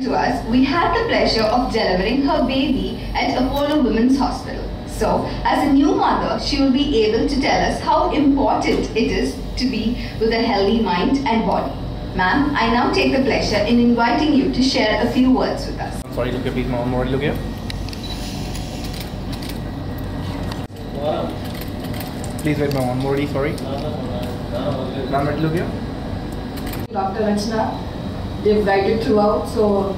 To us, we had the pleasure of delivering her baby at Apollo Women's Hospital. So, as a new mother, she will be able to tell us how important it is to be with a healthy mind and body. Ma'am, I now take the pleasure in inviting you to share a few words with us. I'm sorry, look here, please, ma'am. Look here. Please wait, ma'am. One more, sorry. Ma'am, look here. Dr. Rachna, they've guided throughout, so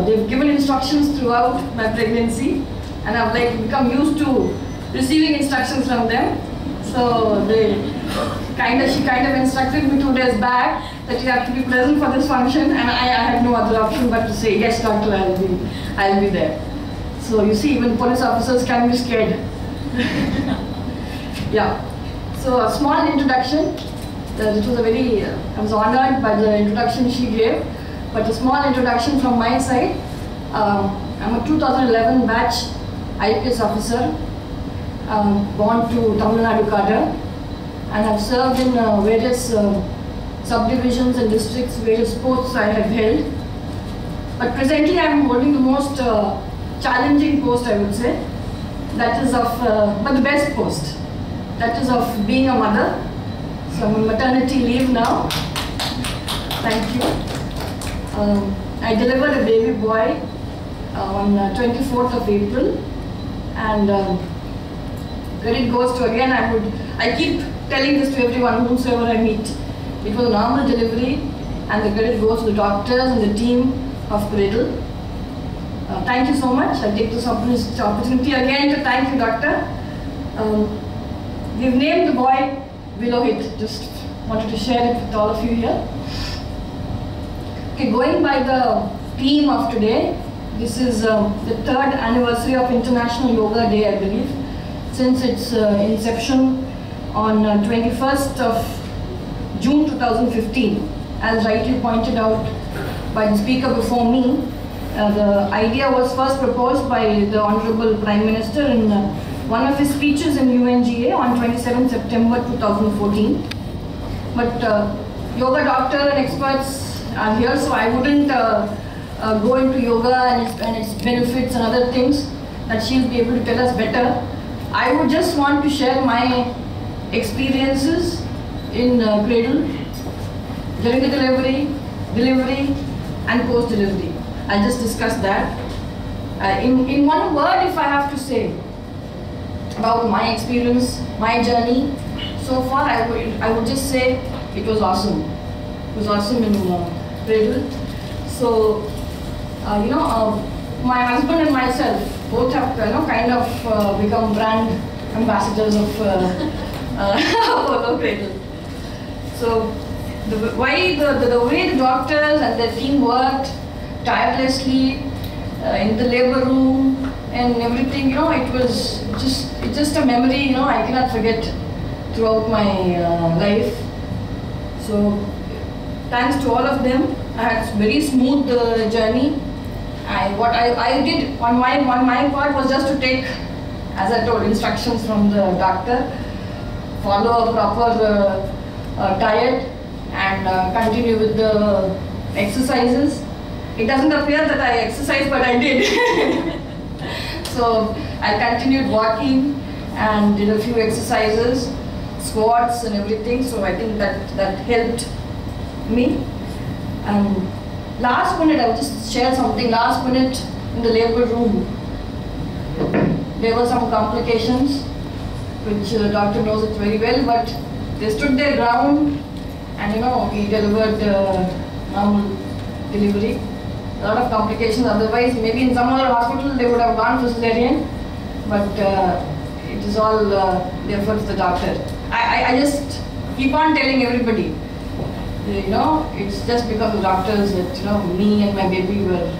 they've given instructions throughout my pregnancy, and I've become used to receiving instructions from them. So she kind of instructed me 2 days back that you have to be present for this function, and I had no other option but to say, yes, doctor, I'll be there. So you see, even police officers can be scared. Yeah. So a small introduction. It was I was honored by the introduction she gave, but a small introduction from my side. I'm a 2011 batch IPS officer, born to Tamil Nadu cadre, and I've served in various subdivisions and districts, various posts I have held. But presently I'm holding the most challenging post, I would say. That is but the best post. That is of being a mother. So I'm on maternity leave now. Thank you. I delivered a baby boy on 24th of April, and credit goes to, again, I keep telling this to everyone, whomsoever I meet. It was a normal delivery, and the credit goes to the doctors and the team of Cradle. Thank you so much. I take this opportunity again to thank you, doctor. We've named the boy Vilohit. Just wanted to share it with all of you here. Okay, going by the theme of today, this is the 3rd anniversary of International Yoga Day, I believe, since its inception on 21st of June 2015. As rightly pointed out by the speaker before me, the idea was first proposed by the Honorable Prime Minister in one of his speeches in UNGA on 27 September 2014. But yoga doctor and experts are here, so I wouldn't go into yoga and its benefits and other things that she'll be able to tell us better. I would just want to share my experiences in Cradle during the delivery and post-delivery. I'll just discuss that. In one word, if I have to say about my experience, my journey so far, I would just say it was awesome. It was awesome in Cradle. So, my husband and myself both have kind of become brand ambassadors of Apollo Cradle. So, the way the doctors and their team worked tirelessly in the labor room and everything, it was just a memory, I cannot forget throughout my life. So thanks to all of them, I had a very smooth journey. What I did on my part was just to take, as I told, instructions from the doctor, follow a proper diet, and continue with the exercises. It doesn't appear that I exercised, but I did. So I continued walking and did a few exercises, squats and everything. So I think that helped me. Last minute, I will just share something. Last minute in the labor room, there were some complications, which the doctor knows it very well, but they stood their ground, and we delivered normal delivery. A lot of complications, otherwise maybe in some other hospital they would have gone for cesarean, but it is all the efforts of the doctor. I just keep on telling everybody, it's just because of doctors that me and my baby we were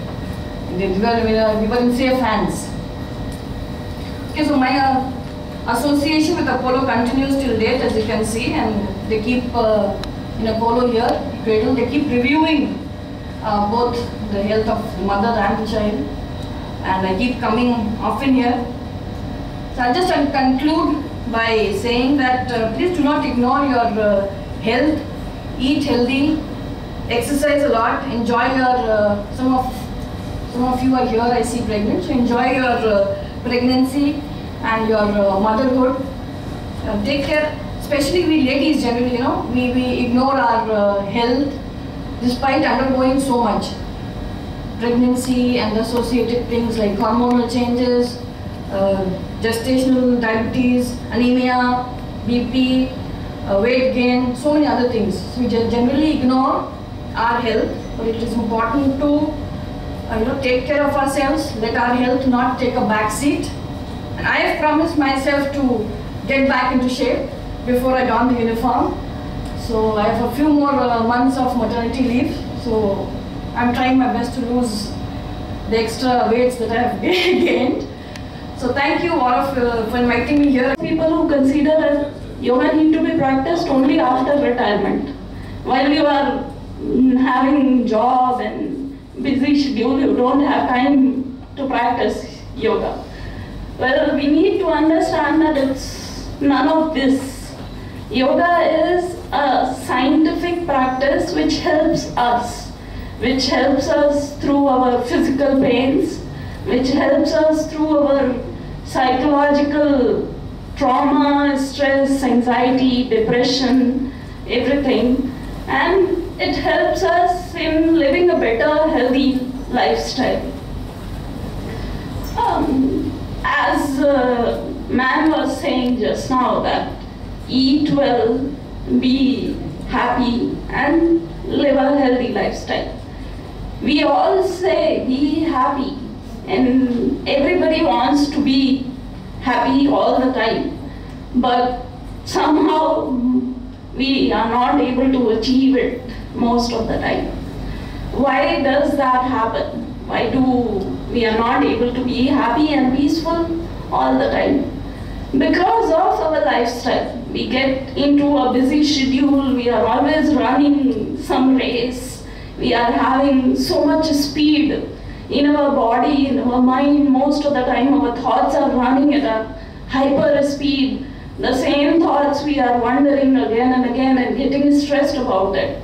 in safe hands. Okay, so my association with Apollo continues till date, as you can see, and they keep in Apollo here, Cradle, they keep reviewing both the health of the mother and the child, and I keep coming often here. So I'll just conclude by saying that please do not ignore your health, eat healthy, exercise a lot, enjoy your, some of you are here, I see pregnant, so enjoy your pregnancy and your motherhood. Take care, especially we ladies generally, you know, we ignore our health despite undergoing so much. Pregnancy and associated things like hormonal changes, gestational diabetes, anemia, BP, weight gain, so many other things. So we generally ignore our health, but it is important to take care of ourselves, let our health not take a back seat. And I have promised myself to get back into shape before I don the uniform. So I have a few more months of maternity leave. So I'm trying my best to lose the extra weights that I have gained. So thank you all for inviting me here. People who consider that yoga need to be practiced only after retirement. While you are having job and busy schedule, you don't have time to practice yoga. Well, we need to understand that it's none of this. Yoga is a scientific practice which helps us through our physical pains, which helps us through our psychological trauma, stress, anxiety, depression, everything. And it helps us in living a better, healthy lifestyle. As man was saying just now, that eat well, be happy, and live a healthy lifestyle. We all say be happy, and everybody wants to be happy all the time, but somehow we are not able to achieve it most of the time. Why does that happen? Why do we are not able to be happy and peaceful all the time? Because of our lifestyle. We get into a busy schedule, we are always running some race, we are having so much speed in our body, in our mind. Most of the time our thoughts are running at a hyper speed. The same thoughts we are wondering again and again and getting stressed about it.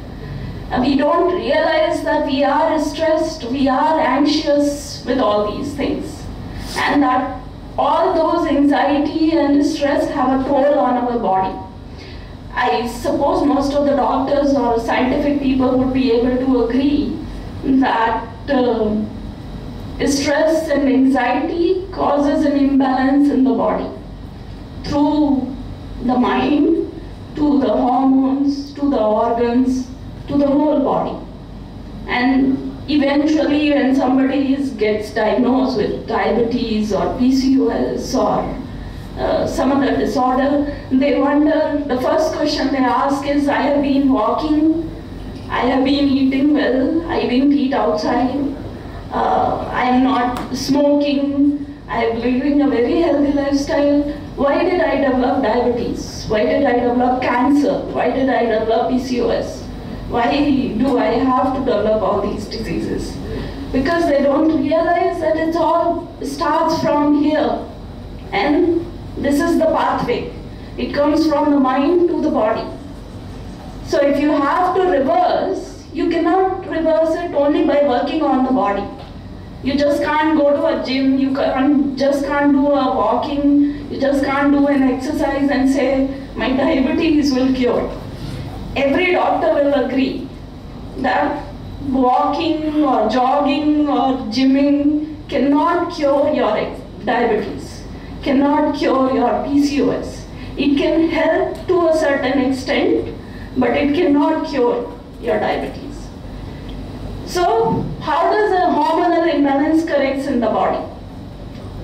We don't realize that we are stressed, we are anxious with all these things. And that all those anxiety and stress have a toll on our body. I suppose most of the doctors or scientific people would be able to agree that stress and anxiety causes an imbalance in the body through the mind, to the hormones, to the organs, to the whole body. And eventually when somebody gets diagnosed with diabetes or PCOS or some other disorder, they wonder, the first question they ask is, I have been walking, I have been eating well, I didn't eat outside, I am not smoking, I am living a very healthy lifestyle. Why did I develop diabetes? Why did I develop cancer? Why did I develop PCOS? Why do I have to develop all these diseases? Because they don't realize that it all starts from here. And this is the pathway. It comes from the mind to the body. So if you have to reverse, you cannot reverse it only by working on the body. You just can't go to a gym, you just can't do a walking, you just can't do an exercise and say, my diabetes will cure. Every doctor will agree that walking or jogging or gymming cannot cure your diabetes, cannot cure your PCOS. It can help to a certain extent, but it cannot cure your diabetes. So, how does a hormonal imbalance corrects in the body?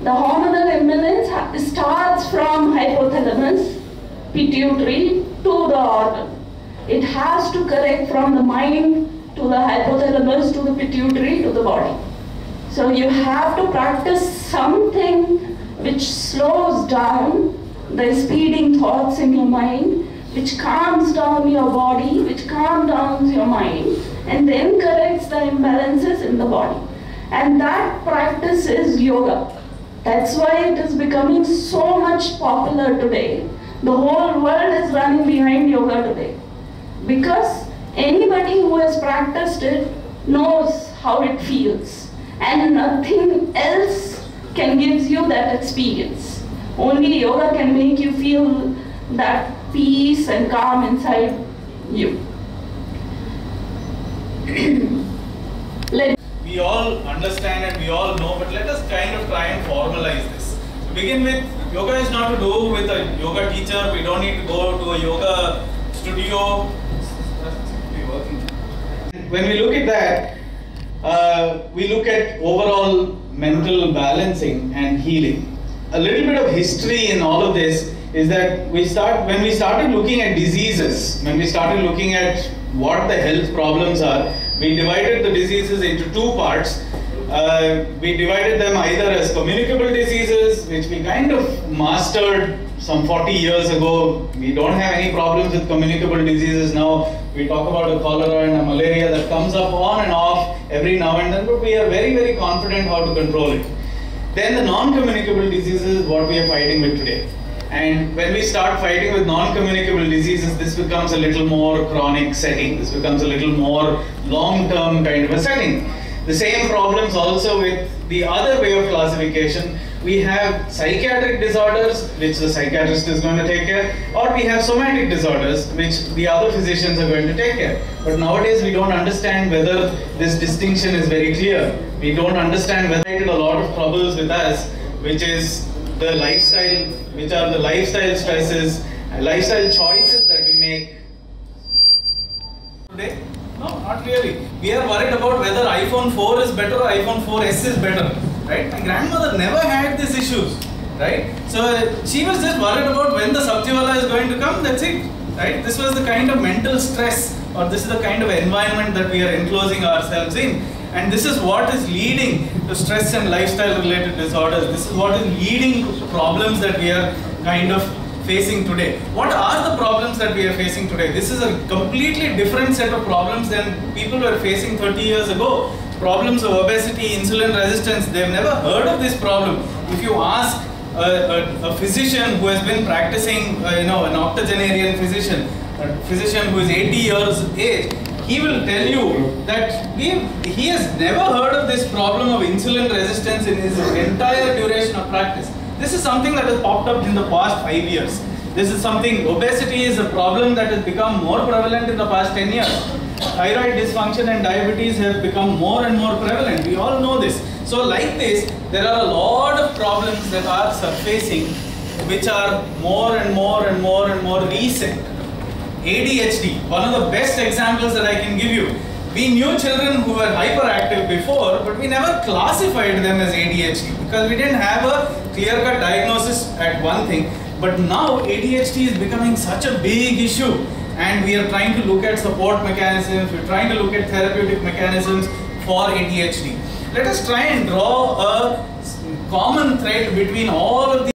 The hormonal imbalance starts from hypothalamus, pituitary to the organ. It has to correct from the mind to the hypothalamus to the pituitary to the body. So you have to practice something which slows down the speeding thoughts in your mind, which calms down your body, which calms down your mind, and then corrects the imbalances in the body. And that practice is yoga. That's why it is becoming so much popular today. The whole world is running behind yoga today. Because Anybody who has practiced it knows how it feels, and nothing else can give you that experience. Only yoga can make you feel that peace and calm inside you. We all understand and we all know, but let us kind of try and formalize this. To begin with, yoga is not to do with a yoga teacher. We don't need to go to a yoga studio. When we look at that, we look at overall mental balancing and healing. A little bit of history in all of this is that when we started looking at diseases, when we started looking at what the health problems are, we divided the diseases into two parts. We divided them either as communicable diseases, which we kind of mastered some 40 years ago. We don't have any problems with communicable diseases now. We talk about a cholera and a malaria that comes up on and off every now and then, but we are very, very confident how to control it. Then the non-communicable diseases is what we are fighting with today. And when we start fighting with non-communicable diseases, this becomes a little more chronic setting. This becomes a little more long-term kind of a setting. The same problems also with the other way of classification. We have psychiatric disorders, which the psychiatrist is going to take care, or we have somatic disorders, which the other physicians are going to take care. But nowadays we don't understand whether this distinction is very clear. We don't understand whether it had a lot of troubles with us, which is the lifestyle, which are the lifestyle stresses and lifestyle choices that we make today. No, not really. We are worried about whether iPhone 4 is better or iPhone 4S is better, right? My grandmother never had these issues, right? So she was just worried about when the Sabjiwala is going to come, that's it, right? This was the kind of mental stress, or this is the kind of environment that we are enclosing ourselves in. And this is what is leading to stress and lifestyle related disorders. This is what is leading to problems that we are kind of facing today. What are the problems that we are facing today? This is a completely different set of problems than people were facing 30 years ago. Problems of obesity, insulin resistance, they've never heard of this problem. If you ask a physician who has been practicing, an octogenarian physician, a physician who is 80 years of age, he will tell you that he has never heard of this problem of insulin resistance in his entire duration of practice. This is something that has popped up in the past 5 years. This is something, obesity is a problem that has become more prevalent in the past 10 years. Thyroid dysfunction and diabetes have become more and more prevalent. We all know this. So like this, there are a lot of problems that are surfacing which are more and more and more and more recent. ADHD, one of the best examples that I can give you. We knew children who were hyperactive before, but we never classified them as ADHD because we didn't have a clear-cut diagnosis at one thing. But now ADHD is becoming such a big issue, and we are trying to look at support mechanisms, we're trying to look at therapeutic mechanisms for ADHD. Let us try and draw a common thread between all of these